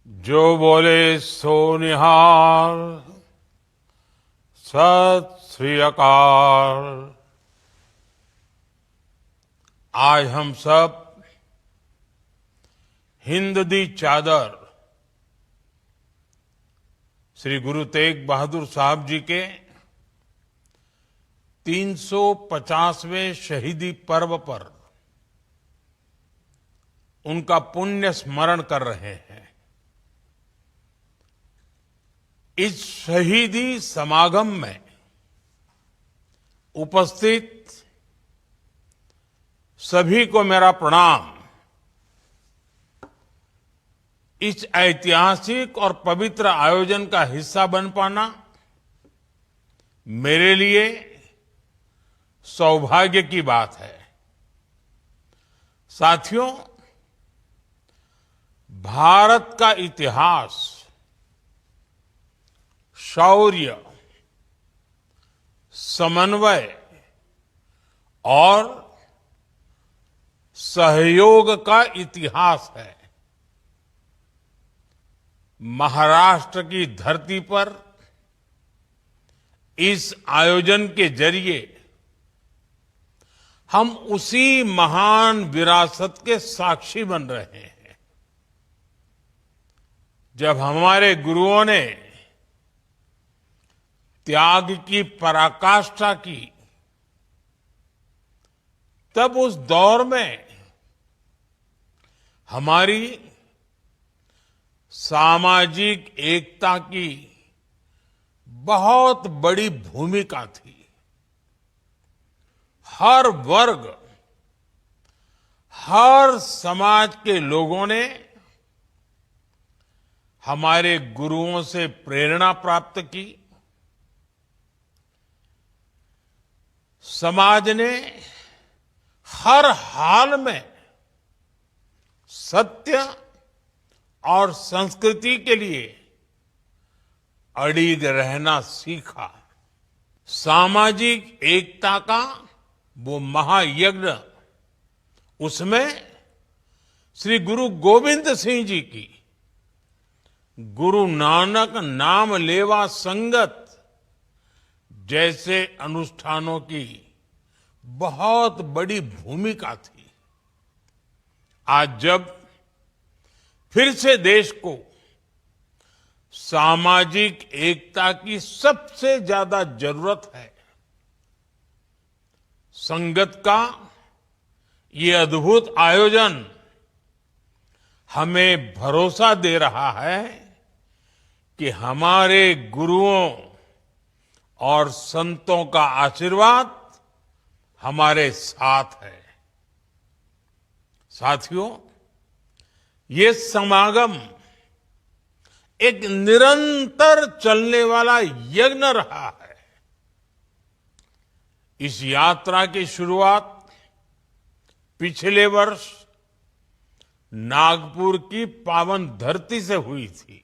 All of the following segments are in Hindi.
जो बोले सो निहाल, सत श्री अकाल। आज हम सब हिंद दी चादर श्री गुरु तेग बहादुर साहब जी के 350वें शहीदी पर्व पर उनका पुण्य स्मरण कर रहे हैं। इस शहीदी समागम में उपस्थित सभी को मेरा प्रणाम। इस ऐतिहासिक और पवित्र आयोजन का हिस्सा बन पाना मेरे लिए सौभाग्य की बात है। साथियों, भारत का इतिहास शौर्य, समन्वय और सहयोग का इतिहास है। महाराष्ट्र की धरती पर इस आयोजन के जरिए हम उसी महान विरासत के साक्षी बन रहे हैं। जब हमारे गुरुओं ने त्याग की पराकाष्ठा की, तब उस दौर में हमारी सामाजिक एकता की बहुत बड़ी भूमिका थी। हर वर्ग, हर समाज के लोगों ने हमारे गुरुओं से प्रेरणा प्राप्त की। समाज ने हर हाल में सत्य और संस्कृति के लिए अड़िग रहना सीखा। सामाजिक एकता का वो महायज्ञ, उसमें श्री गुरु गोविंद सिंह जी की गुरु नानक नाम लेवा संगत जैसे अनुष्ठानों की बहुत बड़ी भूमिका थी। आज जब फिर से देश को सामाजिक एकता की सबसे ज्यादा जरूरत है, संगत का ये अद्भुत आयोजन हमें भरोसा दे रहा है कि हमारे गुरुओं और संतों का आशीर्वाद हमारे साथ है। साथियों, ये समागम एक निरंतर चलने वाला यज्ञ रहा है। इस यात्रा की शुरुआत पिछले वर्ष नागपुर की पावन धरती से हुई थी।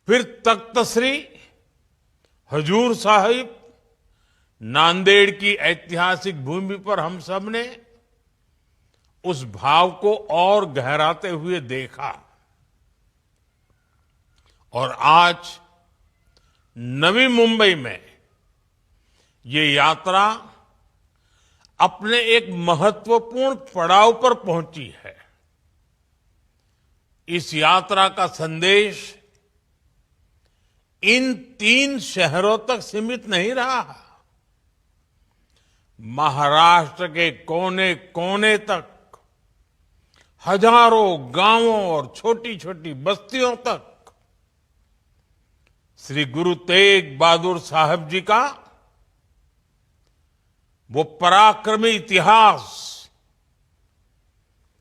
फिर तख्त श्री हजूर साहिब नांदेड़ की ऐतिहासिक भूमि पर हम सब ने उस भाव को और गहराते हुए देखा। और आज नवी मुंबई में ये यात्रा अपने एक महत्वपूर्ण पड़ाव पर पहुंची है। इस यात्रा का संदेश इन 3 शहरों तक सीमित नहीं रहा। महाराष्ट्र के कोने कोने तक, हजारों गांवों और छोटी छोटी बस्तियों तक श्री गुरु तेग बहादुर साहब जी का वो पराक्रमी इतिहास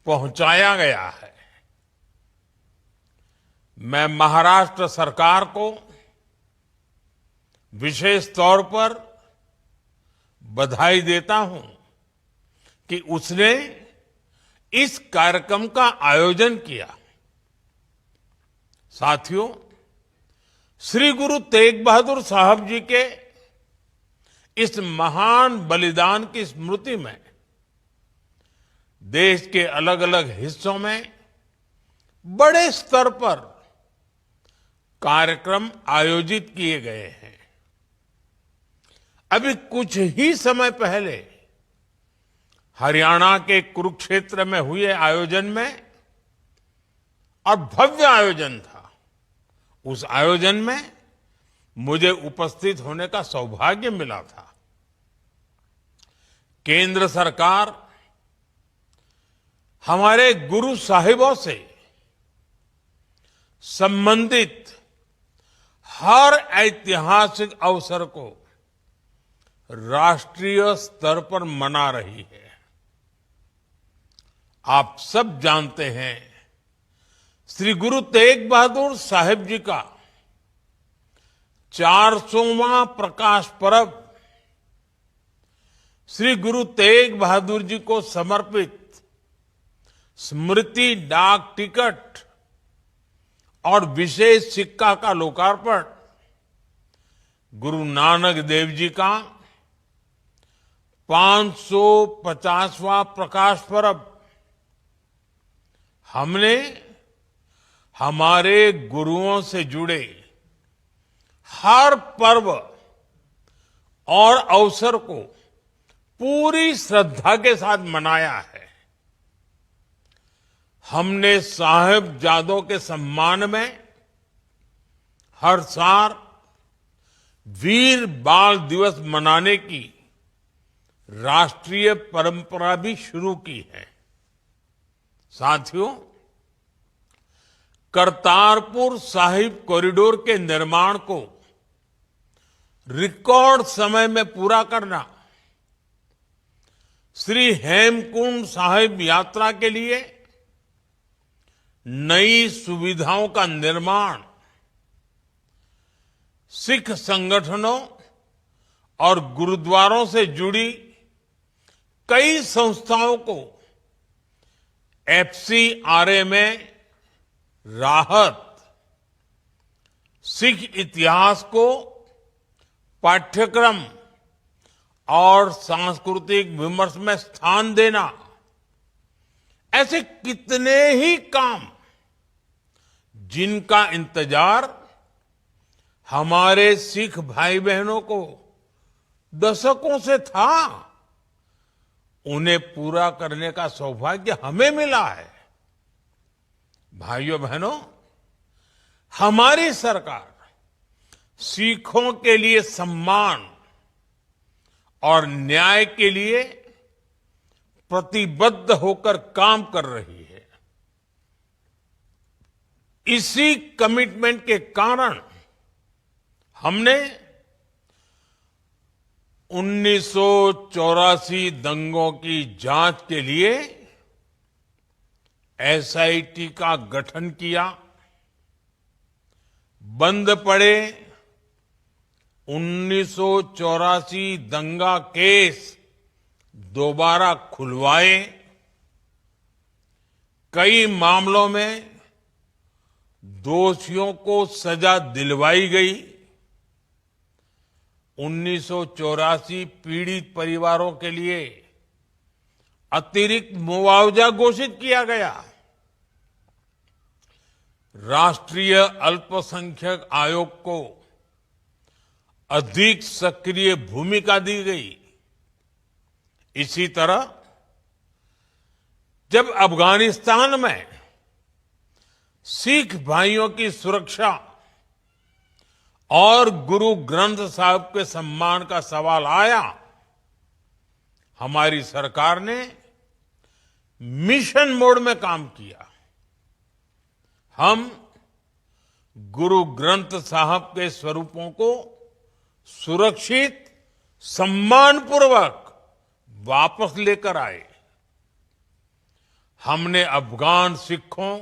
पहुंचाया गया है। मैं महाराष्ट्र सरकार को विशेष तौर पर बधाई देता हूं कि उसने इस कार्यक्रम का आयोजन किया। साथियों, श्री गुरु तेग बहादुर साहब जी के इस महान बलिदान की स्मृति में देश के अलग अलग हिस्सों में बड़े स्तर पर कार्यक्रम आयोजित किए गए हैं। अभी कुछ ही समय पहले हरियाणा के कुरुक्षेत्र में हुए आयोजन में, और भव्य आयोजन था, उस आयोजन में मुझे उपस्थित होने का सौभाग्य मिला था। केंद्र सरकार हमारे गुरु साहिबों से संबंधित हर ऐतिहासिक अवसर को राष्ट्रीय स्तर पर मना रही है। आप सब जानते हैं, श्री गुरु तेग बहादुर साहिब जी का 400वां प्रकाश पर्व श्री गुरु तेग बहादुर जी को समर्पित स्मृति डाक टिकट और विशेष सिक्का का लोकार्पण, गुरु नानक देव जी का 550वां प्रकाश पर्व, हमने हमारे गुरुओं से जुड़े हर पर्व और अवसर को पूरी श्रद्धा के साथ मनाया है। हमने साहिबजादों के सम्मान में हर साल वीर बाल दिवस मनाने की राष्ट्रीय परंपरा भी शुरू की है। साथियों, करतारपुर साहिब कॉरिडोर के निर्माण को रिकॉर्ड समय में पूरा करना, श्री हेमकुंड साहिब यात्रा के लिए नई सुविधाओं का निर्माण, सिख संगठनों और गुरुद्वारों से जुड़ी कई संस्थाओं को एफसीआरए में राहत, सिख इतिहास को पाठ्यक्रम और सांस्कृतिक विमर्श में स्थान देना, ऐसे कितने ही काम जिनका इंतजार हमारे सिख भाई बहनों को दशकों से था, उन्हें पूरा करने का सौभाग्य हमें मिला है। भाइयों बहनों, हमारी सरकार सिखों के लिए सम्मान और न्याय के लिए प्रतिबद्ध होकर काम कर रही है। इसी कमिटमेंट के कारण हमने 1984 दंगों की जांच के लिए एसआईटी का गठन किया। बंद पड़े 1984 दंगा केस दोबारा खुलवाए। कई मामलों में दोषियों को सजा दिलवाई गई। 1984 पीड़ित परिवारों के लिए अतिरिक्त मुआवजा घोषित किया गया। राष्ट्रीय अल्पसंख्यक आयोग को अधिक सक्रिय भूमिका दी गई। इसी तरह जब अफगानिस्तान में सिख भाइयों की सुरक्षा और गुरु ग्रंथ साहिब के सम्मान का सवाल आया, हमारी सरकार ने मिशन मोड में काम किया। हम गुरु ग्रंथ साहिब के स्वरूपों को सुरक्षित, सम्मानपूर्वक वापस लेकर आए। हमने अफगान सिखों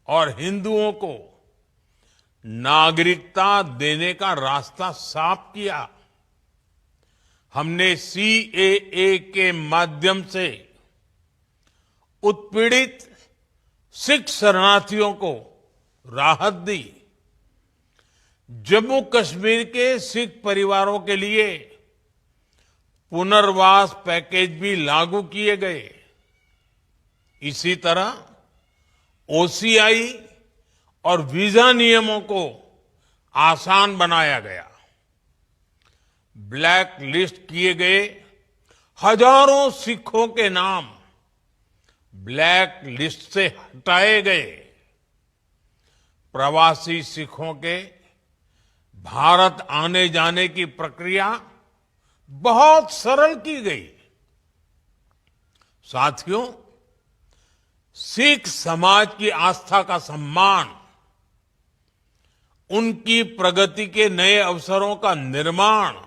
और हिंदुओं को नागरिकता देने का रास्ता साफ किया। हमने सीएए के माध्यम से उत्पीड़ित सिख शरणार्थियों को राहत दी। जम्मू कश्मीर के सिख परिवारों के लिए पुनर्वास पैकेज भी लागू किए गए। इसी तरह ओसीआई और वीजा नियमों को आसान बनाया गया। ब्लैक लिस्ट किए गए हजारों सिखों के नाम ब्लैक लिस्ट से हटाए गए। प्रवासी सिखों के भारत आने जाने की प्रक्रिया बहुत सरल की गई। साथियों, सिख समाज की आस्था का सम्मान, उनकी प्रगति के नए अवसरों का निर्माण,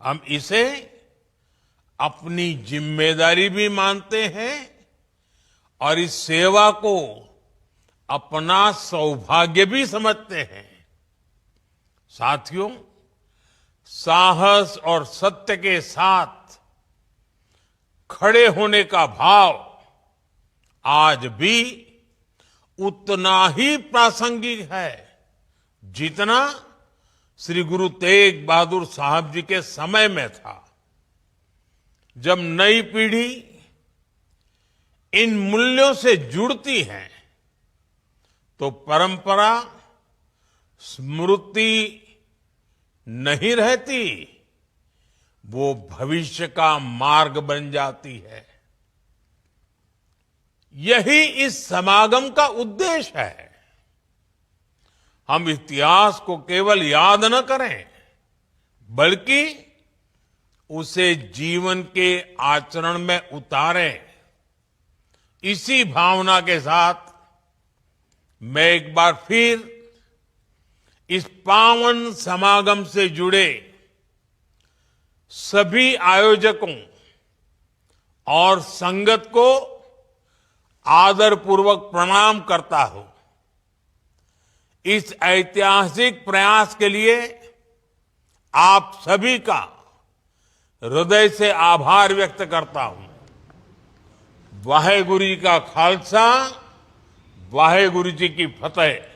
हम इसे अपनी जिम्मेदारी भी मानते हैं और इस सेवा को अपना सौभाग्य भी समझते हैं। साथियों, साहस और सत्य के साथ खड़े होने का भाव आज भी उतना ही प्रासंगिक है जितना श्री गुरु तेग बहादुर साहब जी के समय में था। जब नई पीढ़ी इन मूल्यों से जुड़ती है तो परंपरा स्मृति नहीं रहती, वो भविष्य का मार्ग बन जाती है। यही इस समागम का उद्देश्य है। हम इतिहास को केवल याद न करें, बल्कि उसे जीवन के आचरण में उतारें। इसी भावना के साथ मैं एक बार फिर इस पावन समागम से जुड़े सभी आयोजकों और संगत को आदरपूर्वक प्रणाम करता हूं। इस ऐतिहासिक प्रयास के लिए आप सभी का हृदय से आभार व्यक्त करता हूं। वाहेगुरु जी का खालसा, वाहेगुरु जी की फतेह।